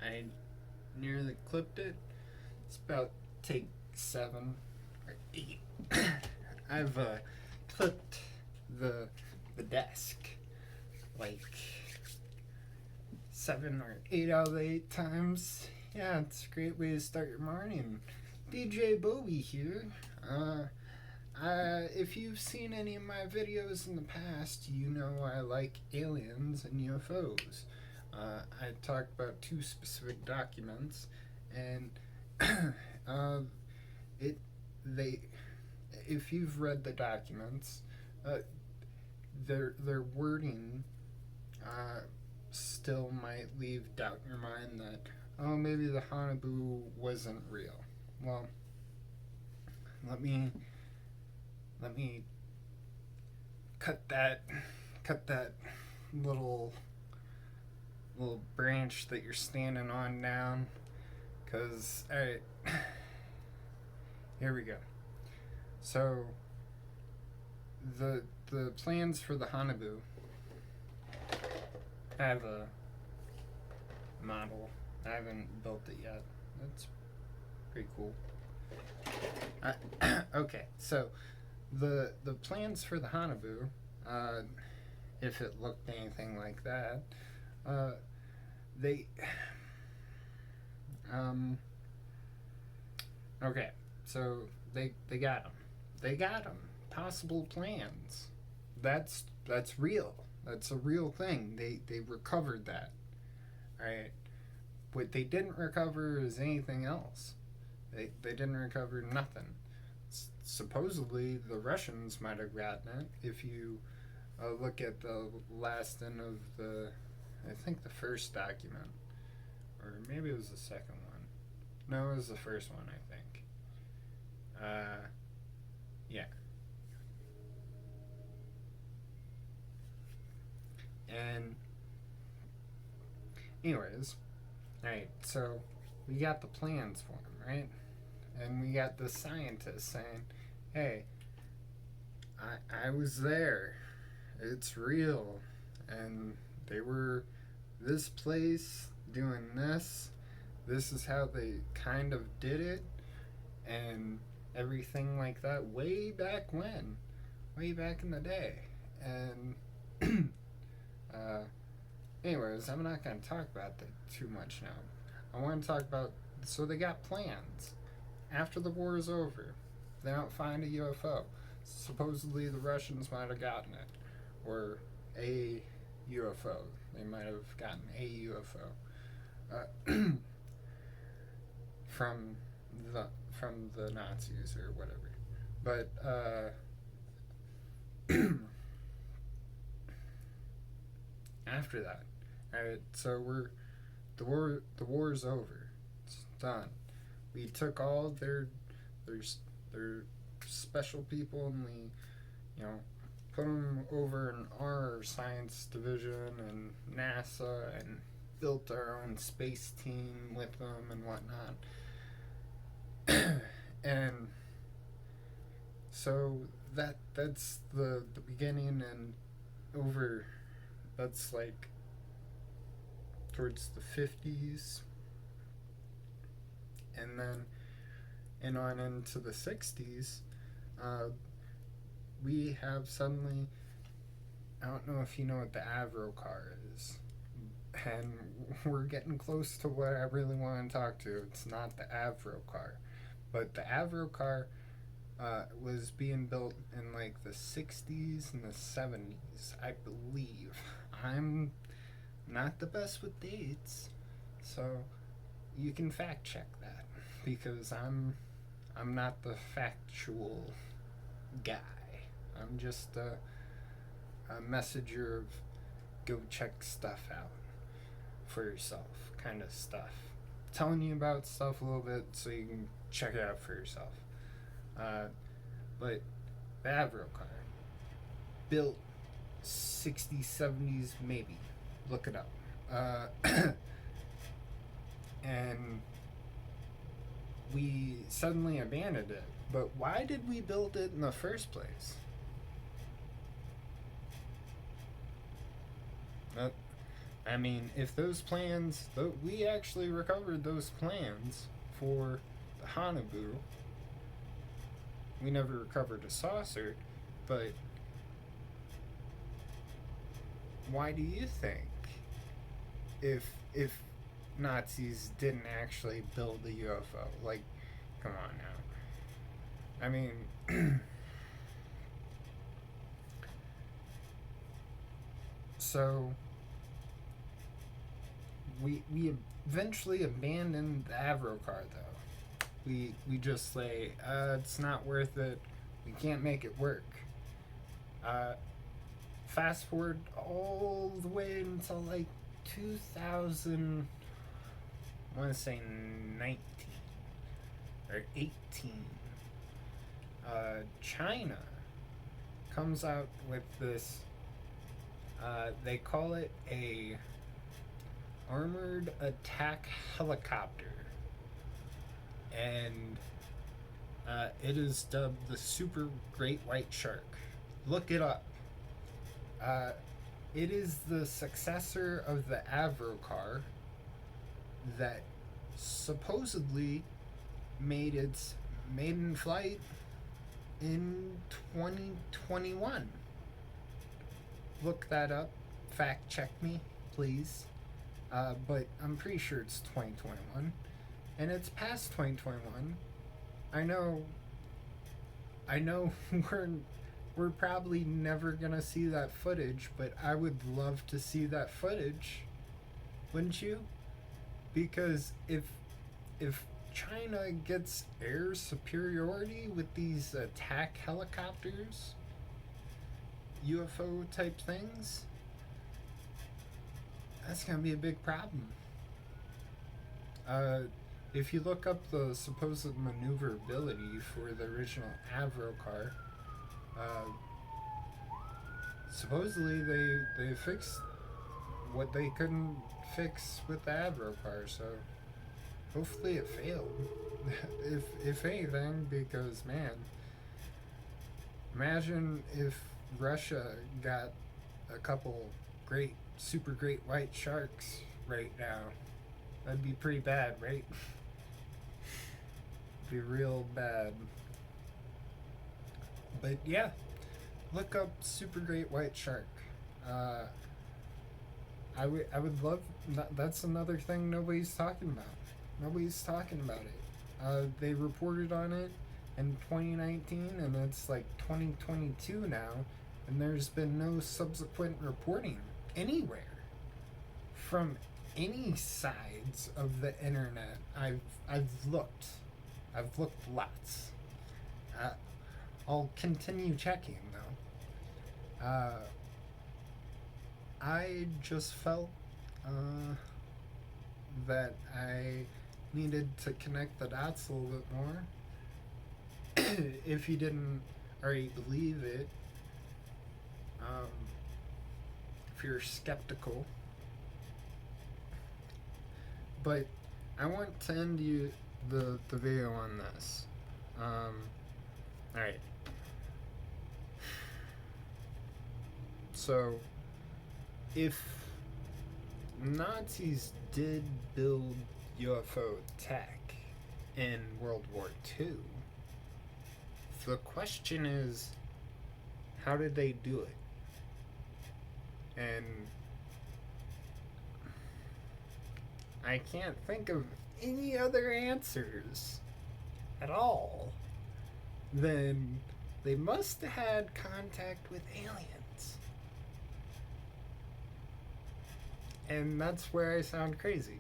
I nearly clipped it. It's about take 7 or 8. I've clipped the desk like 7 or 8 out of the 8 times. Yeah, it's a great way to start your morning. DJ Bobby here. If you've seen any of my videos in the past, you know I like aliens and UFOs. I talked about 2 specific documents, and it they if you've read the documents, their wording still might leave doubt in your mind that, oh, maybe the Hanabu wasn't real. Well, let me cut that little branch that you're standing on down, because all right, here we go. So the plans for the Hanabu, I have a model. I haven't built it yet. That's pretty cool. Okay, so the plans for the Hanabu, if it looked anything like that, they okay, so they got them. They got them. Possible plans. That's real. That's a real thing. They recovered that. Right. What they didn't recover is anything else. They didn't recover nothing. Supposedly the Russians might have gotten it. If you look at the last end of I think the first document, or maybe it was the second one. No, it was the first one, I think. Yeah. And anyways, right, so we got the plans for him, right? And we got the scientists saying, hey, I was there. It's real. And they were this place doing this. This is how they kind of did it. And everything like that way back when. Way back in the day. And anyways, I'm not going to talk about that too much now. I want to talk about, so they got plans. After the war is over, they don't find a UFO. Supposedly the Russians might have gotten it. Or a UFO. They might have gotten a UFO. From the Nazis or whatever. But after that, alright, so the war's over. It's done. We took all their special people and we, put them over in our science division and NASA and built our own space team with them and whatnot. And so that's the beginning, and over, that's like towards the 50s, and then and on into the 60s, we have suddenly, I don't know if you know what the Avro car is, and we're getting close to what I really want to talk to. It's not the Avro car, but the Avro car was being built in like the 60s and the 70s, I believe. I'm not the best with dates, so you can fact check that, because I'm not the factual guy. I'm just a messenger of go check stuff out for yourself kind of stuff. Telling you about stuff a little bit so you can check it out for yourself. But the Avro car, built 60s, 70s, maybe. Look it up. And we suddenly abandoned it. But why did we build it in the first place? I mean, if those plans, we actually recovered those plans for the Hanabu. We never recovered a saucer, but why do you think if Nazis didn't actually build the UFO? Like, come on now. I mean, so we eventually abandoned the Avro car though. We just say it's not worth it. We can't make it work. Fast forward all the way until like 2000. I want to say 19 or 18. China comes out with this. They call it a armored attack helicopter, and it is dubbed the Super Great White Shark. Look it up. It is the successor of the Avro car that supposedly made its maiden flight in 2021. Look that up. Fact check me, please. But I'm pretty sure it's 2021. And it's past 2021. I know we're probably never gonna see that footage, but I would love to see that footage. Wouldn't you? Because if China gets air superiority with these attack helicopters, UFO type things, that's gonna be a big problem. If you look up the supposed maneuverability for the original Avro car, supposedly they fixed what they couldn't fix with the Avro car, so hopefully it failed. if anything, because man, imagine if Russia got a couple super great white sharks right now. That'd be pretty bad, right? Be real bad. But yeah, look up super great white shark. I would love that's another thing nobody's talking about. Nobody's talking about it. They reported on it in 2019, and it's like 2022 now, and there's been no subsequent reporting anywhere from any sides of the internet. I've looked lots. I'll continue checking though. I just felt that I needed to connect the dots a little bit more. If you didn't already believe it, if you're skeptical. But I want to end the video on this. Alright. So, if Nazis did build UFO tech in World War II, the question is, how did they do it? And I can't think of any other answers at all than they must have had contact with aliens. And that's where I sound crazy.